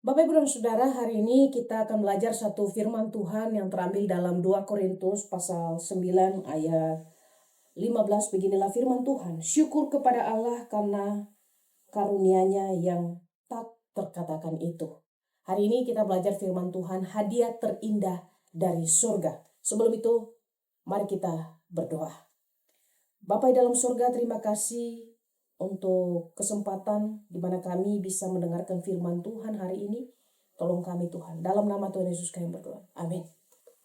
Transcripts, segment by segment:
Bapak, Ibu, dan Saudara, hari ini kita akan belajar satu firman Tuhan yang terambil dalam 2 Korintus pasal 9 ayat 15. Beginilah firman Tuhan. Syukur kepada Allah karena karunia-Nya yang tak terkatakan itu. Hari ini kita belajar firman Tuhan, hadiah terindah dari surga. Sebelum itu, mari kita berdoa. Bapa dalam surga, terima kasih untuk kesempatan di mana kami bisa mendengarkan firman Tuhan hari ini. Tolong kami Tuhan, dalam nama Tuhan Yesus kami berdoa. Amin.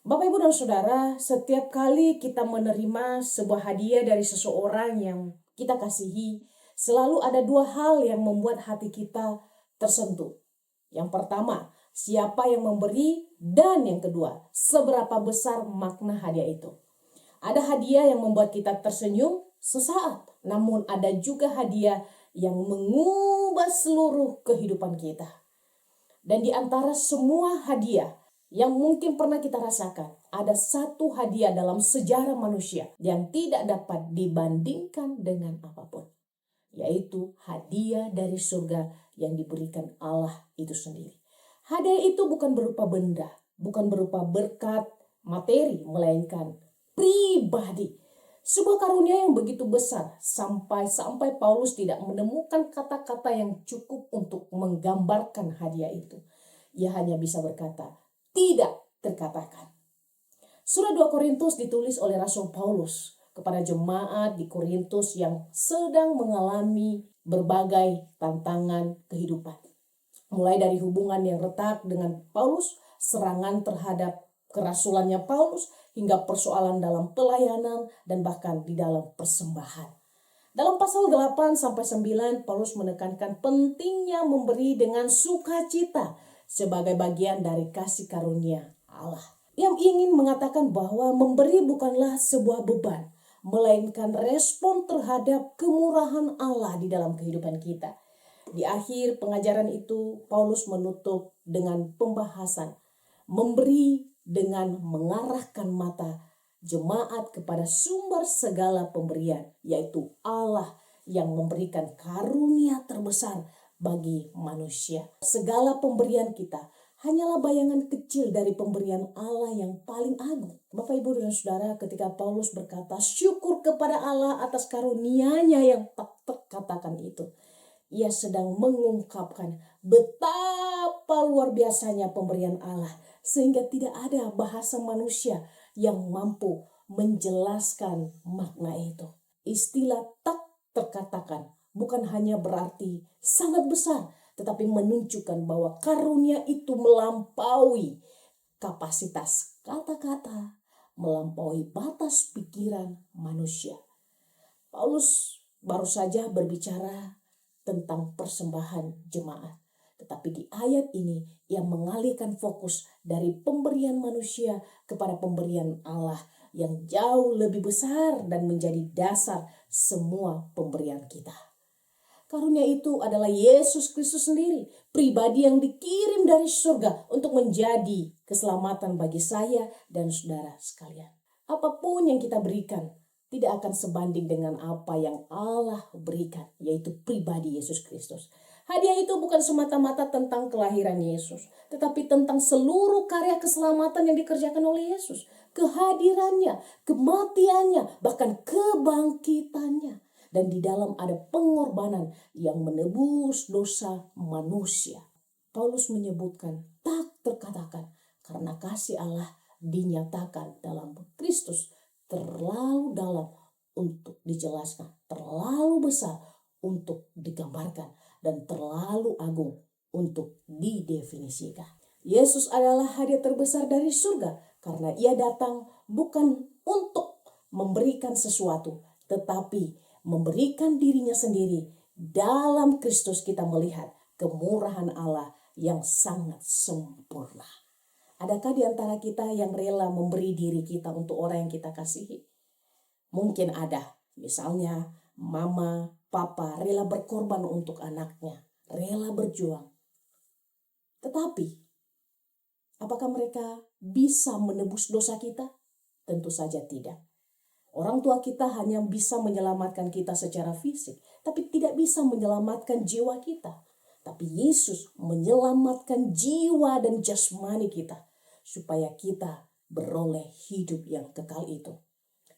Bapak, Ibu, dan Saudara, setiap kali kita menerima sebuah hadiah dari seseorang yang kita kasihi, selalu ada dua hal yang membuat hati kita tersentuh. Yang pertama, siapa yang memberi, dan yang kedua, seberapa besar makna hadiah itu. Ada hadiah yang membuat kita tersenyum sesaat, namun ada juga hadiah yang mengubah seluruh kehidupan kita. Dan di antara semua hadiah yang mungkin pernah kita rasakan, ada satu hadiah dalam sejarah manusia yang tidak dapat dibandingkan dengan apapun, yaitu hadiah dari surga yang diberikan Allah itu sendiri. Hadiah itu bukan berupa benda, bukan berupa berkat materi, melainkan pribadi. Sebuah karunia yang begitu besar sampai Paulus tidak menemukan kata-kata yang cukup untuk menggambarkan hadiah itu. Ia hanya bisa berkata, tidak terkatakan. Surat 2 Korintus ditulis oleh Rasul Paulus kepada jemaat di Korintus yang sedang mengalami berbagai tantangan kehidupan. Mulai dari hubungan yang retak dengan Paulus, serangan terhadap kerasulannya Paulus, hingga persoalan dalam pelayanan dan bahkan di dalam persembahan. Dalam pasal 8-9, Paulus menekankan pentingnya memberi dengan sukacita sebagai bagian dari kasih karunia Allah. Yang ingin mengatakan bahwa memberi bukanlah sebuah beban, melainkan respon terhadap kemurahan Allah di dalam kehidupan kita. Di akhir pengajaran itu, Paulus menutup dengan pembahasan memberi dengan mengarahkan mata jemaat kepada sumber segala pemberian, yaitu Allah yang memberikan karunia terbesar bagi manusia. Segala pemberian kita hanyalah bayangan kecil dari pemberian Allah yang paling agung. Bapak, Ibu, dan Saudara, ketika Paulus berkata syukur kepada Allah atas karunia-Nya yang tak terkatakan itu, ia sedang mengungkapkan betapa luar biasanya pemberian Allah, sehingga tidak ada bahasa manusia yang mampu menjelaskan makna itu. Istilah tak terkatakan bukan hanya berarti sangat besar, tetapi menunjukkan bahwa karunia itu melampaui kapasitas kata-kata, melampaui batas pikiran manusia. Paulus baru saja berbicara tentang persembahan jemaat. Tetapi di ayat ini ia mengalihkan fokus dari pemberian manusia kepada pemberian Allah yang jauh lebih besar dan menjadi dasar semua pemberian kita. Karunia itu adalah Yesus Kristus sendiri, pribadi yang dikirim dari surga untuk menjadi keselamatan bagi saya dan saudara sekalian. Apapun yang kita berikan tidak akan sebanding dengan apa yang Allah berikan, yaitu pribadi Yesus Kristus. Hadiah itu bukan semata-mata tentang kelahiran Yesus, tetapi tentang seluruh karya keselamatan yang dikerjakan oleh Yesus. Kehadirannya, kematiannya, bahkan kebangkitannya. Dan di dalam ada pengorbanan yang menebus dosa manusia. Paulus menyebutkan tak terkatakan karena kasih Allah dinyatakan dalam Kristus terlalu dalam untuk dijelaskan, terlalu besar untuk digambarkan, dan terlalu agung untuk didefinisikan. Yesus adalah hadiah terbesar dari surga karena ia datang bukan untuk memberikan sesuatu, tetapi memberikan dirinya sendiri. Dalam Kristus kita melihat kemurahan Allah yang sangat sempurna. Adakah di antara kita yang rela memberi diri kita untuk orang yang kita kasihi? Mungkin ada. Misalnya mama, papa rela berkorban untuk anaknya, rela berjuang. Tetapi apakah mereka bisa menebus dosa kita? Tentu saja tidak. Orang tua kita hanya bisa menyelamatkan kita secara fisik, tapi tidak bisa menyelamatkan jiwa kita. Tapi Yesus menyelamatkan jiwa dan jasmani kita supaya kita beroleh hidup yang kekal itu.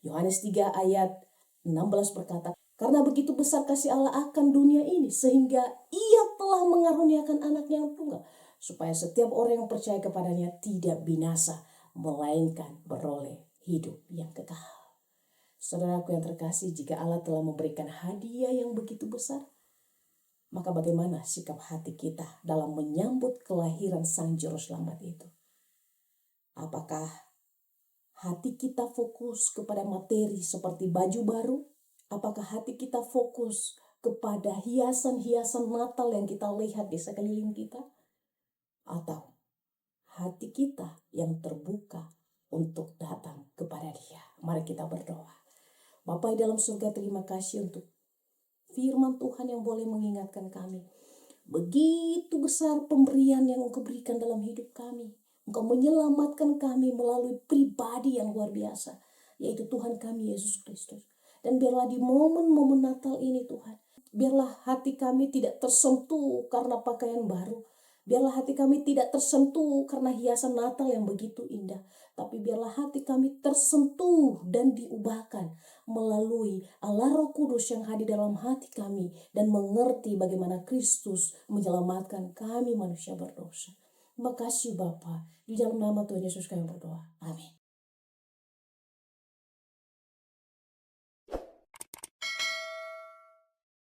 Yohanes 3 ayat 16 berkata, karena begitu besar kasih Allah akan dunia ini, sehingga ia telah mengaruniakan anaknya yang tunggal, supaya setiap orang yang percaya kepadanya tidak binasa, melainkan beroleh hidup yang kekal. Saudaraku yang terkasih, jika Allah telah memberikan hadiah yang begitu besar, maka bagaimana sikap hati kita dalam menyambut kelahiran Sang Juru Selamat itu? Apakah hati kita fokus kepada materi seperti baju baru? Apakah hati kita fokus kepada hiasan-hiasan Natal yang kita lihat di sekeliling kita? Atau hati kita yang terbuka untuk datang kepada Dia? Mari kita berdoa. Bapa di dalam surga, terima kasih untuk firman Tuhan yang boleh mengingatkan kami. Begitu besar pemberian yang Engkau berikan dalam hidup kami. Engkau menyelamatkan kami melalui pribadi yang luar biasa, yaitu Tuhan kami Yesus Kristus. Dan biarlah di momen-momen Natal ini Tuhan, biarlah hati kami tidak tersentuh karena pakaian baru. Biarlah hati kami tidak tersentuh karena hiasan Natal yang begitu indah. Tapi biarlah hati kami tersentuh dan diubahkan melalui Allah Roh Kudus yang hadir dalam hati kami dan mengerti bagaimana Kristus menyelamatkan kami manusia berdosa. Terima kasih Bapa. Di dalam nama Tuhan Yesus kami berdoa. Amin.